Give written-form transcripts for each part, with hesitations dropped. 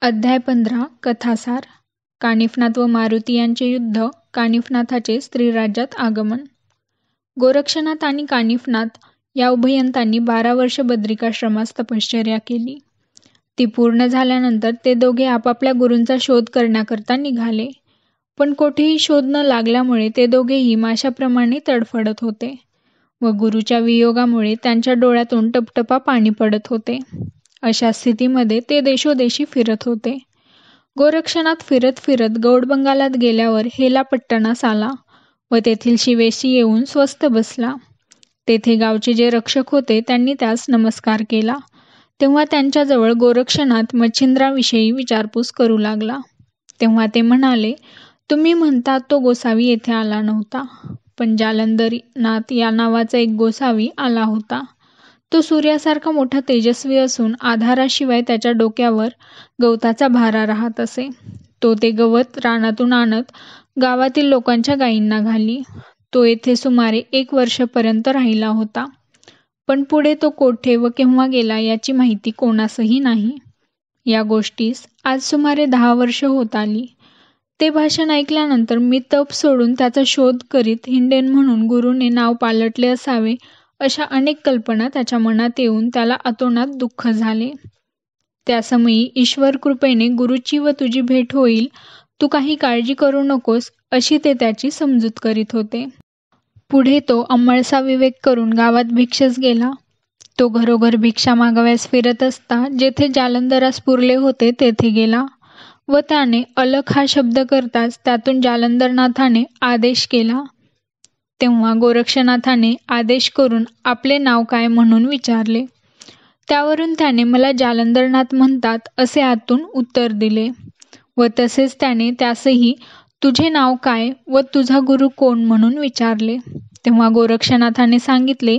अध्याय 15 कथासार. कानिफनाथ व मारुती यांचे युद्ध. कानिफनाथाचे स्त्रीराज्यात आगमन. गोरक्षनाथ आणि कानिफनाथ या उभयंतांनी 12 वर्ष बद्रिकाश्रमास तपश्चर्या केली. ती पूर्ण झाल्यानंतर ते दोघे आपापल्या गुरूंचा शोध करण्याकरता निघाले. पण कोठेही शोध न लागल्यामुळे ते दोघेही माशाप्रमाणे तडफडत होते व गुरूच्या वियोगामुळे त्यांच्या डोळ्यातून टपटपा पाणी पडत होते. अशा स्थितीमध्ये ते देशोदेशी फिरत होते. गोरक्षनाथ फिरत फिरत गौडबंगालात गेल्यावर हेला पट्टणास आला व तेथील शिवेशी येऊन स्वस्थ बसला. तेथे गावचे जे रक्षक होते त्यांनी त्यास नमस्कार केला. तेव्हा त्यांच्याजवळ गोरक्षनाथ मच्छिंद्राविषयी विचारपूस करू लागला. तेव्हा ते म्हणाले, तुम्ही म्हणता तो गोसावी येथे आला नव्हता, पण जालंधरनाथ या नावाचा एक गोसावी आला होता. तो सूर्यासारखा मोठा तेजस्वी असून आधाराशिवाय त्याच्या डोक्यावर गवताचा भारा राहत असे. तो ते गवत रानातून आणत गावातील लोकांच्या गायींना घाली. तो येथे सुमारे 1 वर्षपर्यंत राहिला होता. पण पुढे तो कोठे व केव्हा गेला याची माहिती कोणासही नाही. या गोष्टीस आज सुमारे 10 वर्ष होत आली. ते भाषण ऐकल्यानंतर मी तप सोडून त्याचा शोध करीत हिंडेन म्हणून गुरुने नाव पालटले असावे अशा अनेक कल्पना त्याच्या मनात येऊन त्याला अतोनात दुःख झाले. त्या समयी ईश्वर कृपेने गुरुची व तुझी भेट होईल, तू काही काळजी करू नकोस अशी ते त्याची समजूत करीत होते. पुढे तो अंमळसा विवेक करून गावात भिक्षेस गेला. तो घरोघर भिक्षा मागाव्यास फिरत असता जेथे जालंधरास पुरले होते तेथे गेला व त्याने अलख हा शब्द करताच त्यातून जालंधरनाथाने आदेश केला. तेव्हा गोरक्षनाथाने आदेश करून आपले नाव काय म्हणून विचारले. त्यावरून त्याने मला जालंधरनाथ म्हणतात असे आतून उत्तर दिले व तसेच त्याने त्यासही तुझे नाव काय व तुझा गुरु कोण म्हणून विचारले. तेव्हा गोरक्षनाथाने सांगितले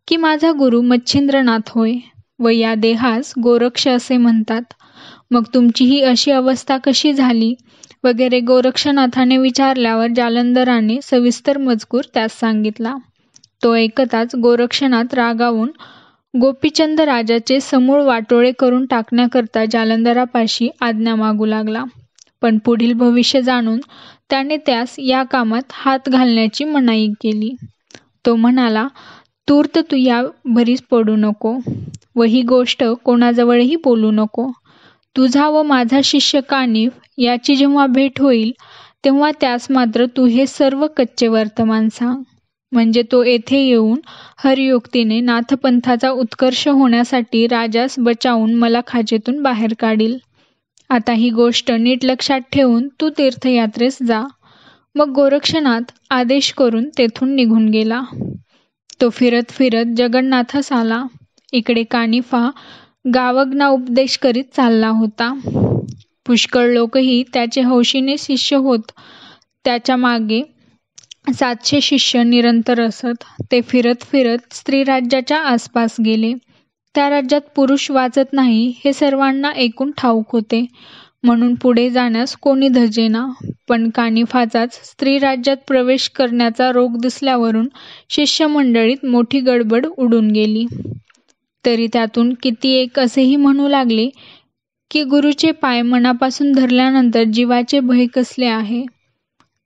की माझा गुरु मच्छिंद्रनाथ होय व या देहास गोरक्ष असे म्हणतात. मग तुमची ही अशी अवस्था कशी झाली वगैरे गोरक्षनाथाने विचारल्यावर जालंधराने सविस्तर मजकूर त्यास सांगितला. तो ऐकताच गोरक्षनाथ रागावून गोपीचंद राजाचे समूळ वाटोळे करून टाकण्याकरता जालंधरापाशी आज्ञा मागू लागला. पण पुढील भविष्य जाणून त्याने त्यास या कामात हात घालण्याची मनाई केली. तो म्हणाला, तूर्त तू या भरीस पडू नको व ही गोष्ट कोणाजवळही बोलू नको. तुझा व माझा शिष्य कानिफ याची जेव्हा भेट होईल तेव्हा त्यास मात्र तू हे सर्व कच्चे वर्तमान सांग. म्हणजे तो येथे येऊन हरियुक्तीने नाथपंथाचा उत्कर्ष होण्यासाठी राजास बचावून मला खाचेतून बाहेर काढील. आता ही गोष्ट नीट लक्षात ठेवून तू तीर्थयात्रेस जा. मग गोरक्षनाथ आदेश करून तेथून निघून गेला. तो फिरत फिरत जगन्नाथास आला. इकडे कानिफा गावगना उपदेश करीत चालला होता. पुष्कळ लोकही त्याचे हौशीने शिष्य होत. त्याच्या मागे 700 शिष्य निरंतर असत. ते फिरत फिरत स्त्रीराज्याच्या आसपास गेले. त्या राज्यात पुरुष वाचत नाही हे सर्वांना ऐकून ठाऊक होते, म्हणून पुढे जाण्यास कोणी धजेना. पण कानिफाचाच स्त्रीराज्यात प्रवेश करण्याचा रोग दिसल्यावरून शिष्यमंडळीत मोठी गडबड उडून गेली. तरी त्यातून किती एक असेही म्हणू लागले की गुरुचे पाय मनापासून धरल्यानंतर जीवाचे भय कसले आहे.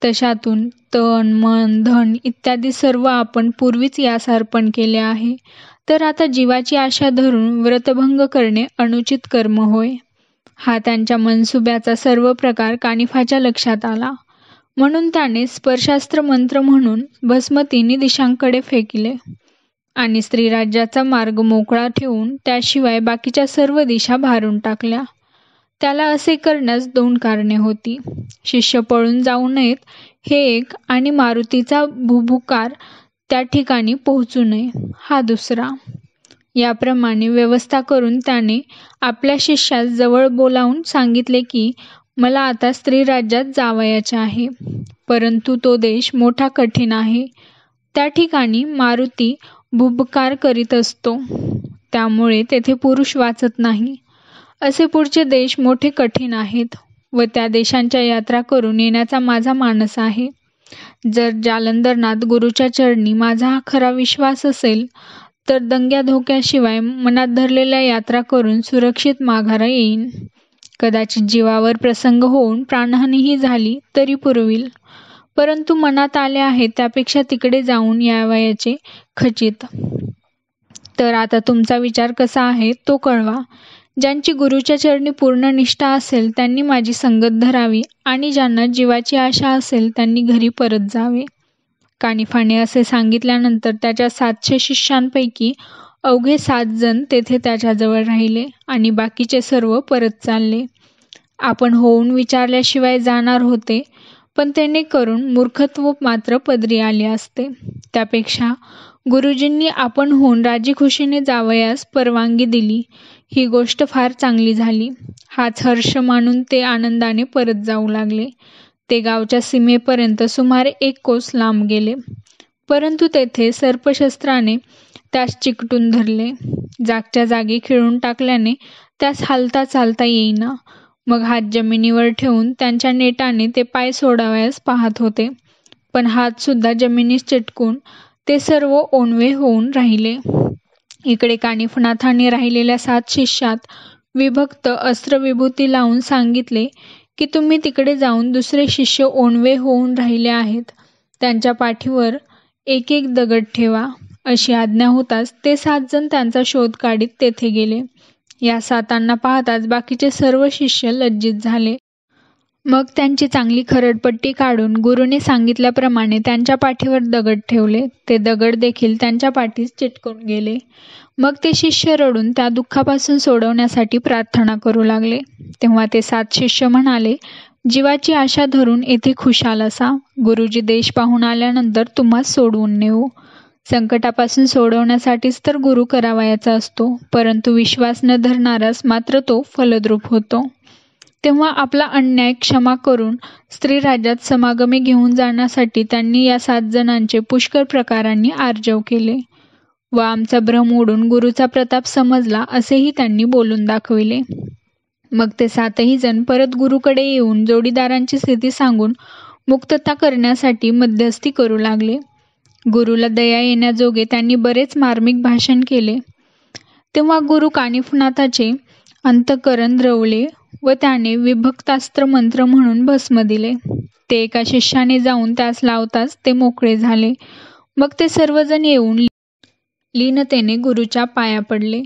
तशातून तन मन धन इत्यादी सर्व आपण पूर्वीच यास अर्पण केले आहे, तर आता जीवाची आशा धरून व्रतभंग करणे अनुचित कर्म होय. हा त्यांच्या मनसुब्याचा सर्व प्रकार कानिफाच्या लक्षात आला. म्हणून त्याने स्पर्शास्त्र मंत्र म्हणून भस्म 3 दिशांकडे फेकले आणि स्त्रीराज्याचा मार्ग मोकळा ठेवून त्याशिवाय बाकीच्या सर्व दिशा भारून टाकल्या. त्याला असे करण्यास 2 कारणे होती. शिष्य पळून जाऊ नयेत हे एक, आणि मारुतीचा भुभुकार त्या ठिकाणी पोहोचू नये हा दुसरा. याप्रमाणे व्यवस्था करून त्याने आपल्या शिष्यास जवळ बोलावून सांगितले की मला आता स्त्रीराज्यात जावयाचे आहे, परंतु तो देश मोठा कठीण आहे. त्या ठिकाणी मारुती भुभुकार करीत असतो, त्यामुळे तेथे पुरुष वाचत नाही. असे पुढचे देश मोठे कठीण आहेत व त्या देशांच्या यात्रा करून येण्याचा माझा मानस आहे. जर जालंधरनाथ गुरुच्या चरणी माझा हा खरा विश्वास असेल तर दंग्या धोक्याशिवाय मनात धरलेल्या यात्रा करून सुरक्षित माघारा येईन. कदाचित जीवावर प्रसंग होऊन प्राणहानीही झाली तरी पुरविल, परंतु मनात आले आहे त्यापेक्षा तिकडे जाऊन यावयाचे खचित. तर आता तुमचा विचार कसा आहे तो कळवा. ज्यांची गुरुच्या चरणी पूर्ण निष्ठा असेल त्यांनी माझी संगत धरावी आणि ज्यांना जीवाची आशा असेल त्यांनी घरी परत जावे. कानिफाने असे सांगितल्यानंतर त्याच्या 700 शिष्यांपैकी अवघे 7 जण तेथे त्याच्याजवळ राहिले आणि बाकीचे सर्व परत चालले. आपण होऊन विचारल्याशिवाय जाणार होते, पण त्याने करून मूर्खत्व मात्र पदरी आले असते. त्यापेक्षा गुरुजींनी आपण होऊन राजीखुशीने जावयास परवानगी दिली, ही गोष्ट फार चांगली झाली. हाच हर्ष मानून ते आनंदाने परत जाऊ लागले. ते गावच्या सीमेपर्यंत सुमारे 1 कोस लांब गेले, परंतु तेथे सर्पशस्त्राने त्यास चिकटून धरले. जागच्या जागी खिळून टाकल्याने त्यास हालता चालता येईना. मग हात जमिनीवर ठेवून त्यांच्या नेटाने ते पाय सोडावयास पाहत होते, पण हात सुद्धा जमिनीस चिटकून ते सर्व ओंडवे होऊन राहिले. इकडे कानिफनाथाने राहिलेल्या 7 शिष्यात विभक्त अस्त्रविभूती लावून सांगितले की तुम्ही तिकडे जाऊन दुसरे शिष्य ओंडवे होऊन राहिले आहेत, त्यांच्या पाठीवर 1 दगड ठेवा. अशी आज्ञा होताच ते 7 जण त्यांचा शोध काढीत तेथे गेले. या 7 पाहताच बाकीचे सर्व शिष्य लज्जित झाले. मग त्यांची चांगली खरडपट्टी काढून गुरुने सांगितल्याप्रमाणे त्यांच्या पाठीवर दगड ठेवले. ते दगड देखील त्यांच्या पाठीस चिटकून गेले. मग ते शिष्य रडून त्या दुःखापासून सोडवण्यासाठी प्रार्थना करू लागले. तेव्हा ते 7 शिष्य म्हणाले, जीवाची आशा धरून येथे खुशाल असा. गुरुजी देश पाहून आल्यानंतर तुम्हास सोडवून नेऊ. संकटापासून सोडवण्यासाठीच तर गुरु करावयाचा असतो, परंतु विश्वास न धरणारास मात्र तो फलद्रूप होतो. तेव्हा आपला अन्याय क्षमा करून स्त्रीराज्यात समागमे घेऊन जाण्यासाठी त्यांनी या 7 जणांचे पुष्कळ प्रकारांनी आर्जव केले व आमचा भ्रम उडून गुरुचा प्रताप समजला असेही त्यांनी बोलून दाखविले. मग ते 7ही जण परत गुरुकडे येऊन जोडीदारांची स्थिती सांगून मुक्तता करण्यासाठी मध्यस्थी करू लागले. गुरुला दया येण्याजोगे त्यांनी बरेच मार्मिक भाषण केले. तेव्हा गुरु कानिफनाथाचे अंतःकरण द्रवले व त्याने विभक्तास्त्र मंत्र म्हणून भस्म दिले. ते एका शिष्याने जाऊन त्यास लावताच ते मोकळे झाले. मग ते सर्वजण येऊन लीनतेने गुरुच्या पाया पडले.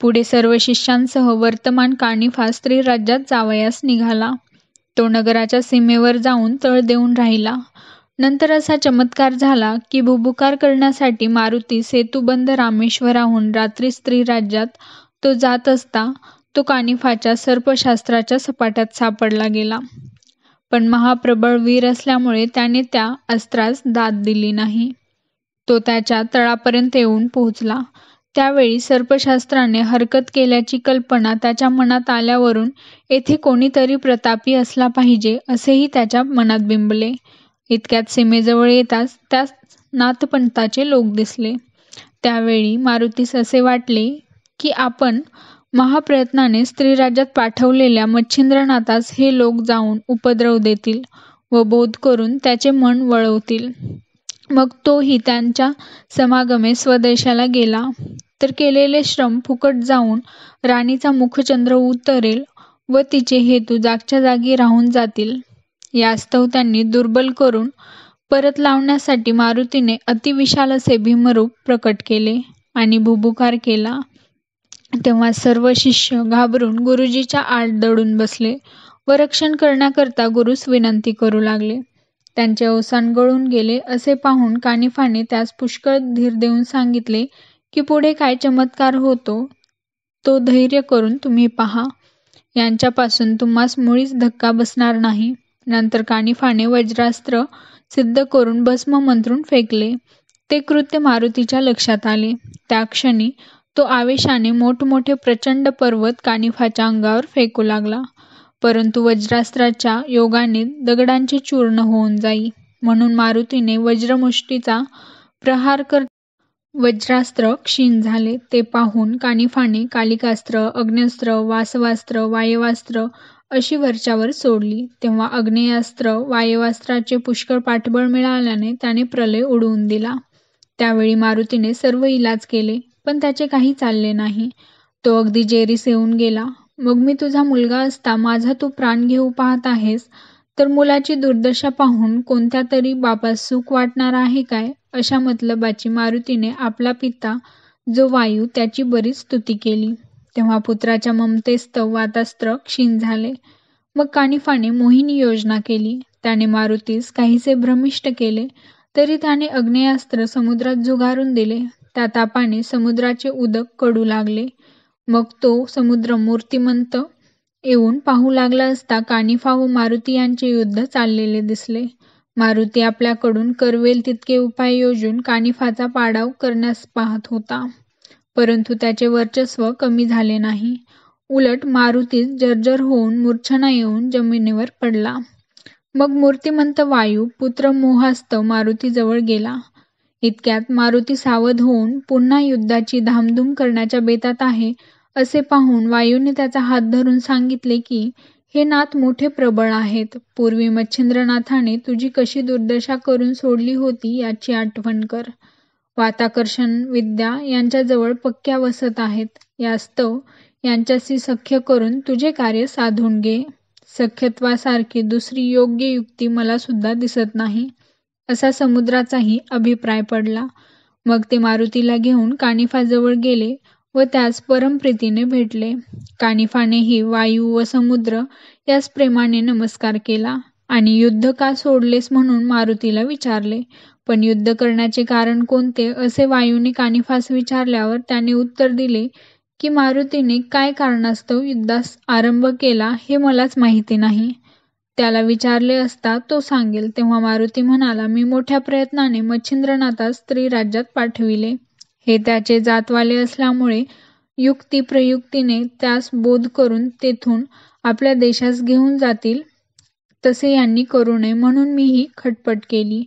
पुढे सर्व शिष्यांसह वर्तमान कानिफा स्त्री राज्यात जावयास निघाला. तो नगराच्या सीमेवर जाऊन तळ देऊन राहिला. नंतर असा चमत्कार झाला की भुभुकार करण्यासाठी मारुती सेतुबंध रामेश्वराहून रात्री स्त्री राज्यात तो जात असता तो कानिफाच्या सर्पशास्त्राच्या सपाट्यात सापडला गेला. पण महाप्रबळ वीर असल्यामुळे त्याने त्या अस्त्रास दाद दिली नाही. तो त्याच्या तळापर्यंत येऊन पोहोचला. त्यावेळी सर्पशास्त्राने हरकत केल्याची कल्पना त्याच्या मनात आल्यावरून येथे कोणीतरी प्रतापी असला पाहिजे असेही त्याच्या मनात बिंबले. इतक्यात सीमेजवळ येताच त्यास नाथपंथाचे लोक दिसले. त्यावेळी मारुतीस असे वाटले की आपण महाप्रयत्नाने स्त्रीराज्यात पाठवलेल्या मच्छिंद्रनाथास हे लोक जाऊन उपद्रव देतील व बोध करून त्याचे मन वळवतील. मग तोही त्यांच्या समागमे स्वदेशाला गेला तर केलेले श्रम फुकट जाऊन राणीचा मुखचंद्र उतरेल व तिचे हेतू जागच्या जागी राहून जातील. यास्तव त्यांनी दुर्बल करून परत लावण्यासाठी मारुतीने अतिविशाल असे भीमरूप प्रकट केले आणि भुभुकार केला. तेव्हा सर्व शिष्य घाबरून गुरुजीच्या आड दडून बसले व रक्षण करण्याकरता गुरुस विनंती करू लागले. त्यांचे अवसान गळून गेले असे पाहून कानिफाने त्यास पुष्कळ धीर देऊन सांगितले की पुढे काय चमत्कार होतो तो धैर्य करून तुम्ही पहा. यांच्यापासून तुम्हास मुळीच धक्का बसणार नाही. नंतर कानिफाने वज्रास्त्र सिद्ध करून भस्म मंत्रून फेकले. ते कृत्य मारुतीच्या लक्षात आले. त्या क्षणी तो आवेशाने मोठमोठे प्रचंड पर्वत कानिफाच्या अंगावर फेकू लागला, परंतु वज्रास्त्राच्या योगाने दगडांचे चूर्ण होऊन जाई म्हणून मारुतीने वज्रमुष्टीचा प्रहार करत वज्रास्त्र क्षीण झाले. ते पाहून कानिफाने कालिकास्त्र, अग्न्यस्त्र, वासवास्त्र, वायवास्त्र अशी वरच्यावर सोडली. तेव्हा अग्नेयास्त्र वायवास्त्राचे पुष्कळ पाठबळ मिळाल्याने त्याने प्रलय उडवून दिला. त्यावेळी मारुतीने सर्व इलाज केले, पण त्याचे काही चालले नाही. तो अगदी जेरीस येऊन गेला. मग मी तुझा मुलगा असता माझा तू प्राण घेऊ पाहत आहेस, तर मुलाची दुर्दशा पाहून कोणत्या तरी बापास सुख वाटणार आहे काय? अशा मतलबाची मारुतीने आपला पिता जो वायू त्याची बरीच स्तुती केली. तेव्हा पुत्राच्या ममतेस्तव वातास्त्र क्षीण झाले. मग कानिफाने मोहिनी योजना केली. त्याने मारुतीस काहीसे भ्रमिष्ट केले, तरी त्याने अग्नेयास्त्र समुद्रात झुगारून दिले. त्या तापाने समुद्राचे उदक कडू लागले. मग तो समुद्र मूर्तिमंत येऊन पाहू लागला असता कानिफा व मारुती यांचे युद्ध चाललेले दिसले. मारुती आपल्याकडून करवेल तितके उपाय योजून कानिफाचा पाडाव करण्यास पाहत होता, परंतु त्याचे वर्चस्व कमी झाले नाही. उलट मारुतीस जर्जर होऊन मूर्छना येऊन जमिनीवर पडला. मग मूर्तिमंत वायू पुत्र मोहास्तव मारुतीजवळ गेला. इतक्यात मारुती सावध होऊन पुन्हा युद्धाची धामधूम करण्याच्या बेतात आहे असे पाहून वायूने त्याचा हात धरून सांगितले की, हे नाथ मोठे प्रबळ आहेत. पूर्वी मच्छिंद्रनाथाने तुझी कशी दुर्दशा करून सोडली होती याची आठवण कर. वाताकर्षण विद्या यांच्याजवळ पक्क्या वसत आहेत. यास्तव यांच्याशी सख्य करून तुझे कार्य साधून घे. सख्यत्वासारखी दुसरी योग्य युक्ती मला सुद्धा दिसत नाही, असा समुद्राचाही अभिप्राय पडला. मग ते मारुतीला घेऊन कानिफाजवळ गेले व त्यास परमप्रीतीने भेटले. कानिफानेही वायू व समुद्र यास प्रेमाने नमस्कार केला आणि युद्ध का सोडलेस म्हणून मारुतीला विचारले. पण युद्ध करण्याचे कारण कोणते असे वायूने कानिफास विचारल्यावर त्याने उत्तर दिले की, मारुतीने काय कारणास्तव युद्धास आरंभ केला हे मलाच माहिती नाही. त्याला विचारले असता तो सांगेल. तेव्हा मारुती म्हणाला, मी मोठ्या प्रयत्नाने मच्छिंद्रनाथास स्त्रीराज्यात पाठविले. हे त्याचे जातवाले असल्यामुळे युक्ती प्रयुक्तीने त्यास बोध करून तेथून आपल्या देशास घेऊन जातील तसे यांनी करू नये म्हणून मी ही खटपट केली.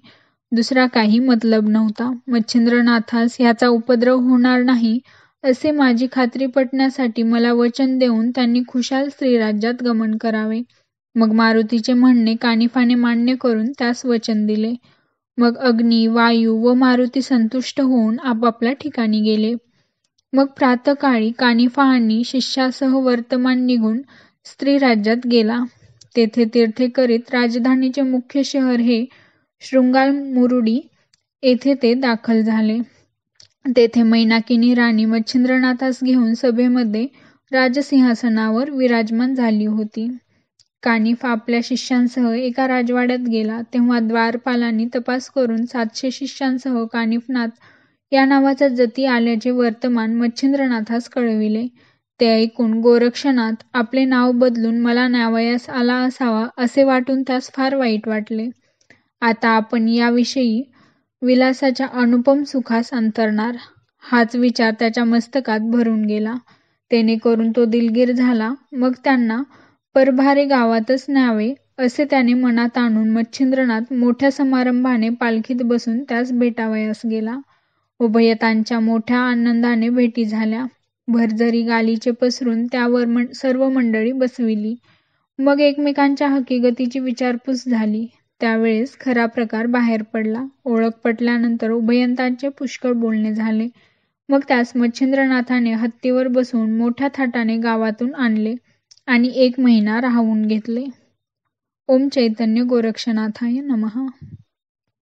दुसरा काही मतलब नव्हता. मच्छिंद्रनाथास ह्याचा उपद्रव होणार नाही असे माझी खात्री पटण्यासाठी मला वचन देऊन त्यांनी खुशाल स्त्रीराज्यात गमन करावे. मग मारुतीचे म्हणणे कानिफाने मान्य करून त्यास वचन दिले. मग अग्नी, वायू व मारुती संतुष्ट होऊन आपापल्या ठिकाणी गेले. मग प्रातकाळी कानिफा आणि शिष्यासह वर्तमान निघून स्त्रीराज्यात गेला. तेथे तीर्थे करीत राजधानीचे मुख्य शहर हे शृंगालमुरुडी येथे ते दाखल झाले. तेथे मैनाकिनी राणी मच्छिंद्रनाथास घेऊन सभेमध्ये राजसिंहासनावर विराजमान झाली होती. कानिफा आपल्या शिष्यांसह एका राजवाड्यात गेला. तेव्हा द्वारपालांनी तपास करून 700 शिष्यांसह कानिफनाथ या नावाचा जती आल्याचे वर्तमान मच्छिंद्रनाथास कळविले. ते ऐकून गोरक्षनाथ आपले नाव बदलून मला न्यावयास आला असावा असे वाटून त्यास फार वाईट वाटले. आता आपण याविषयी विलासाच्या अनुपम सुखास अंतरणार, हाच विचार त्याच्या मस्तकात भरून गेला. तेणे करून तो दिलगीर झाला. मग त्यांना परभारे गावातच न्यावे असे त्याने मनात आणून मच्छिंद्रनाथ मोठ्या समारंभाने पालखीत बसून त्यास भेटावयास गेला. उभयतांच्या मोठ्या आनंदाने भेटी झाल्या. भरजरी गालिचे पसरून त्यावर सर्व मंडळी बसविली. मग एकमेकांच्या हकीगतीची विचारपूस झाली. त्यावेळेस खरा प्रकार बाहेर पडला. ओळख पटल्यानंतर उभयतांचे पुष्कळ बोलणे झाले. मग त्यास मच्छिंद्रनाथाने हत्तीवर बसवून मोठ्या थाटाने गावातून आणले आणि 1 महिना राहवून घेतले. ओम चैतन्य गोरक्षनाथाय नमः.